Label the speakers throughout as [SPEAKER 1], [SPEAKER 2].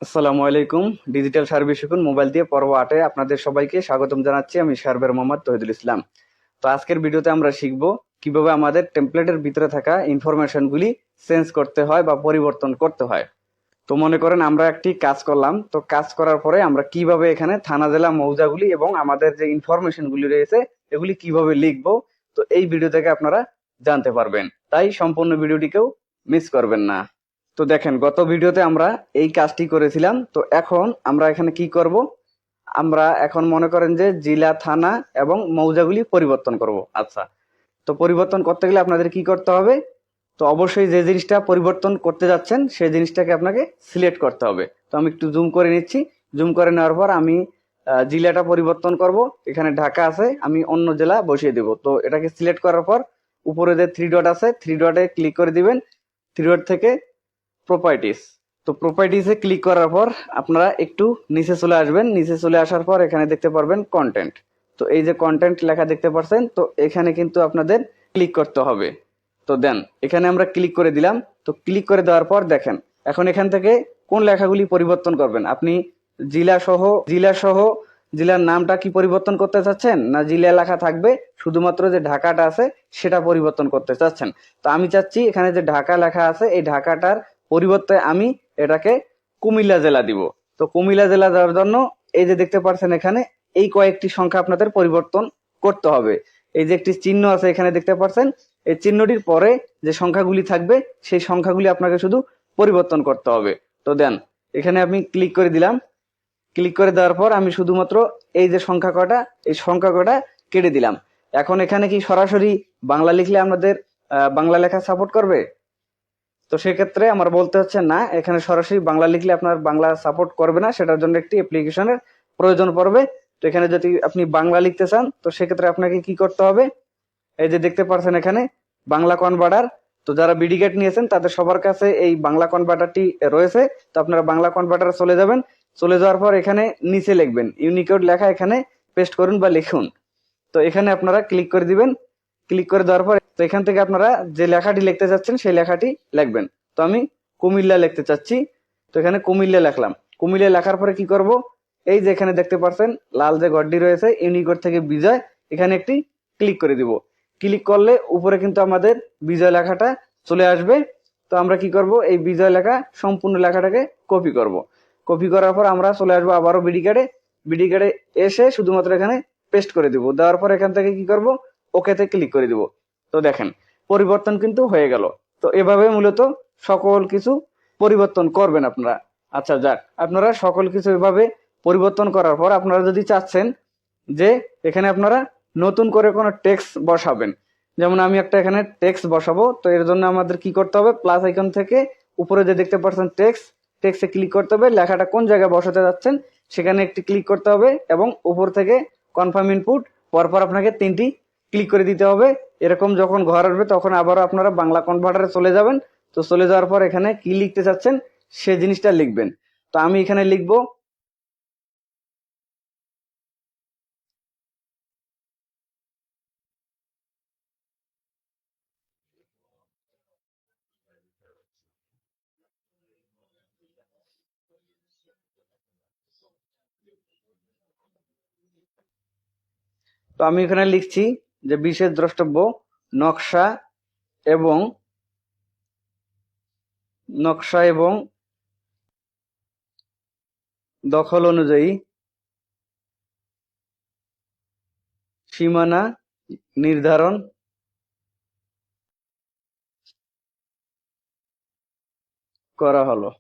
[SPEAKER 1] আসসালামু আলাইকুম। Digital service শিখুন মোবাইল দিয়ে পর্ব 8-এ আপনাদের সবাইকে স্বাগতম জানাচ্ছি। আমি সার্ভের মোহাম্মদ তহিদুল ইসলাম। তো আজকের ভিডিওতে আমরা শিখব কিভাবে আমাদের টেমপ্লেটের ভিতরে থাকা ইনফরমেশনগুলি চেঞ্জ করতে হয় বা পরিবর্তন করতে হয়। তো মনে করেন আমরা একটি কাজ করলাম, তো কাজ করার পরে আমরা কিভাবে এখানে থানা জেলা মৌজাগুলি এবং আমাদের যে ইনফরমেশনগুলি রয়েছে এগুলি কিভাবে লিখবো, তো এই ভিডিও থেকে আপনারা জানতে পারবেন। তাই সম্পূর্ণ ভিডিওটিকেও মিস করবেন না। তো দেখেন, গত ভিডিওতে আমরা এই কাজটি করেছিলাম। তো এখন আমরা এখানে কি করব, আমরা এখন মনে করেন যে জেলা থানা এবং মৌজাগুলি পরিবর্তন করব। আচ্ছা, তো পরিবর্তন করতে গেলে আপনাদের কি করতে হবে, তো অবশ্যই যে জিনিসটা পরিবর্তন করতে যাচ্ছেন সেই জিনিসটাকে আপনাকে সিলেক্ট করতে হবে। তো আমি একটু জুম করে নিচ্ছি। জুম করে নেওয়ার পর আমি জেলাটা পরিবর্তন করব। এখানে ঢাকা আছে, আমি অন্য জেলা বসিয়ে দেব। তো এটাকে সিলেক্ট করার পর উপরে যে থ্রি ডট আছে, থ্রি ডটে ক্লিক করে দিবেন। থ্রি ডট থেকে প্রপার্টিস, তো প্রপার্টিসে ক্লিক করার পর আপনারা একটু নিচে চলে আসবেন। নিচে চলে আসার পর এখানে দেখতে পারবেন কন্টেন্ট। তো এই যে কন্টেন্ট লেখা দেখতে পাচ্ছেন, তো এখানে কিন্তু আপনাদের ক্লিক করতে হবে। তো দেন এখানে আমরা ক্লিক করে দিলাম। তো ক্লিক করে দেওয়ার পর দেখেন এখন এখান থেকে কোন লেখাগুলি পরিবর্তন করবেন আপনি, জেলা সহ জেলার নামটা কি পরিবর্তন করতে চাচ্ছেন, না জেলা লেখা থাকবে শুধুমাত্র যে ঢাকাটা আছে সেটা পরিবর্তন করতে চাচ্ছেন। তো আমি চাচ্ছি এখানে যে ঢাকা লেখা আছে এই ঢাকাটার পরিবর্তে আমি এটাকে কুমিল্লা জেলা দিব। তো কুমিল্লা জেলা দেওয়ার জন্য এই যে দেখতে পাচ্ছেন এখানে এই কয়েকটি সংখ্যা আপনাদের পরিবর্তন করতে হবে। এই যে একটি চিহ্ন আছে এখানে দেখতে পাচ্ছেন, এই চিহ্নটির পরে যে সংখ্যাগুলি থাকবে সেই সংখ্যাগুলি আপনাকে শুধু পরিবর্তন করতে হবে। তো দেন এখানে আমি ক্লিক করে দিলাম। ক্লিক করে দেওয়ার পর আমি শুধুমাত্র এই যে সংখ্যা কটা, এই সংখ্যা কটা কেটে দিলাম। এখন এখানে কি সরাসরি বাংলা লিখলে আমাদের বাংলা লেখা সাপোর্ট করবে? তো সেক্ষেত্রে আমার বলতে হচ্ছে না, এখানে সরাসরি বাংলা লিখলে আপনার বাংলা সাপোর্ট করবে না, সেটার জন্য একটি অ্যাপ্লিকেশনের প্রয়োজন পড়বে। তো এখানে যদি আপনি বাংলা লিখতে চান তো সেক্ষেত্রে আপনাকে কি করতে হবে, এই যে দেখতে পাচ্ছেন এখানে বাংলা কনভার্টার। তো যারা বিডিগেট নিয়েছেন তাদের সবার কাছে এই বাংলা কনভার্টারটি রয়েছে। তো আপনারা বাংলা কনভার্টারে চলে যাবেন। চলে যাওয়ার পর এখানে নিচে লিখবেন ইউনিকোড লেখা, এখানে পেস্ট করুন বা লিখুন। তো এখানে আপনারা ক্লিক করে দিবেন। ক্লিক করে দেওয়ার পর তো এখান থেকে আপনারা যে লেখাটি লিখতে চাচ্ছেন সেই লেখাটি লিখবেন। তো আমি কুমিল্লা লিখতে চাচ্ছি, তো এখানে কুমিল্লা লিখলাম। কুমিল্লা লেখার পরে কি করব, এই যে এখানে দেখতে পাচ্ছেন লাল যে ঘরটি রয়েছে ইউনিকোড থেকে বিজয়, এখানে একটি ক্লিক করে দিব। ক্লিক করলে উপরে কিন্তু আমাদের বিজয় লেখাটা চলে আসবে। তো আমরা কি করব, এই বিজয় লেখা সম্পূর্ণ লেখাটাকে কপি করব। কপি করার পর আমরা চলে আসবো আবারও বিডি কার্ডে এসে শুধুমাত্র এখানে পেস্ট করে দিব। দেওয়ার পর এখান থেকে কি করব, ওকেতে ক্লিক করে দিব। তো দেখেন পরিবর্তন কিন্তু হয়ে গেল। তো এভাবে মূলত সকল কিছু পরিবর্তন করবেন আপনারা। আচ্ছা যাক, আপনারা সকল কিছু এভাবে পরিবর্তন করার পর আপনারা যদি চাচ্ছেন যে এখানে আপনারা নতুন করে কোনো টেক্সট বসাবেন, যেমন আমি একটা এখানে টেক্সট বসাবো, তো এর জন্য আমাদের কি করতে হবে, প্লাস আইকন থেকে উপরে যে দেখতে পাচ্ছেন টেক্সটে ক্লিক করতে হবে। লেখাটা কোন জায়গায় বসাতে যাচ্ছেন সেখানে একটি ক্লিক করতে হবে এবং উপর থেকে কনফার্ম ইনপুট, পরপর আপনাকে 3টি ক্লিক করে দিতে হবে। এরকম যখন ঘর আসবে তখন আবারও আপনারা বাংলা কনভার্টারে চলে যাবেন। তো চলে যাওয়ার পর এখানে কি লিখতে চাচ্ছেন সে জিনিসটা লিখবেন। তো আমি এখানে লিখবো, তো আমি এখানে লিখছি যে বিশেষ দ্রষ্টব্য নকশা এবং নকশা এবং দখল অনুযায়ী সীমানা নির্ধারণ করা হলো।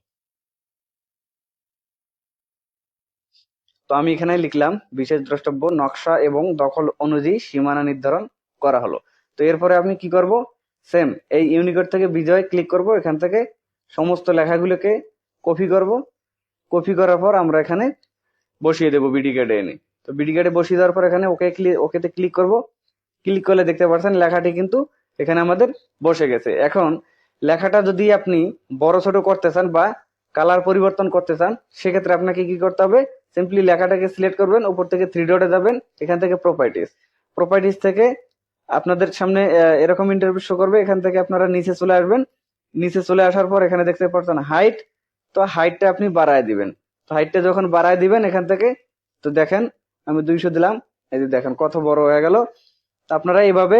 [SPEAKER 1] তো আমি এখানে লিখলাম বিশেষ দ্রষ্টব্য নকশা এবং দখল অনুযায়ী সীমানা নির্ধারণ করা হলো। তো এরপরে আমি কি করব, সেম এই ইউনিকোড থেকে বিজয় ক্লিক করব। এখান থেকে সমস্ত লেখাগুলোকে কপি করব। কপি করার পর আমরা এখানে বসিয়ে দেবো বিডি কার্ডে এনে। তো বিডি কার্ডে বসিয়ে দেওয়ার পর এখানে ওকেতে ক্লিক করব। ক্লিক করলে দেখতে পাচ্ছেন লেখাটি কিন্তু এখানে আমাদের বসে গেছে। এখন লেখাটা যদি আপনি বড় ছোট করতে চান বা কালার পরিবর্তন করতে চান সেক্ষেত্রে আপনাকে কি করতে হবে, সিম্পলি লেখাটাকে সিলেক্ট করবেন, উপর থেকে থ্রি ডটে যাবেন, এখান থেকে প্রপার্টিস থেকে আপনাদের সামনে এরকম ইন্টারভিউ শো করবে। এখান থেকে আপনারা নিচে চলে আসবেন। নিচে চলে আসার পর এখানে দেখতে পাচ্ছেন হাইট, তো হাইটটা আপনি বাড়ায় দিবেন। তো হাইটটা যখন বাড়ায় দিবেন এখান থেকে, তো দেখেন আমি 200 দিলাম, এই যে দেখেন কত বড় হয়ে গেল। তো আপনারা এইভাবে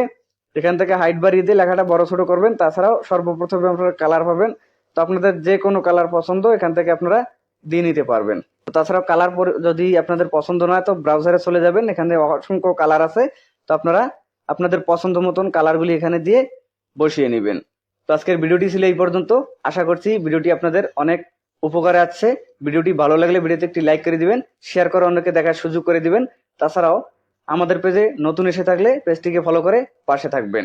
[SPEAKER 1] এখান থেকে হাইট বাড়িয়ে দিয়ে লেখাটা বড় ছোট করবেন। তাছাড়াও সর্বপ্রথমে আপনারা কালার পাবেন, তো আপনাদের যে কোনো কালার পছন্দ এখান থেকে আপনারা দিয়ে নিতে পারবেন। তো তাছাড়াও কালার যদি আপনাদের পছন্দ না হয় তো ব্রাউজারে চলে যাবেন, এখানে অসংখ্য কালার আছে। তো আপনারা আপনাদের পছন্দ মতন কালারগুলি এখানে দিয়ে বসিয়ে নেবেন। তো আজকের ভিডিওটি ছিল এই পর্যন্ত। আশা করছি ভিডিওটি আপনাদের অনেক উপকারে আসছে। ভিডিওটি ভালো লাগলে ভিডিওতে একটি লাইক করে দিবেন, শেয়ার করে অন্যকে দেখার সুযোগ করে দিবেন। তাছাড়াও আমাদের পেজে নতুন এসে থাকলে পেজটিকে ফলো করে পাশে থাকবেন।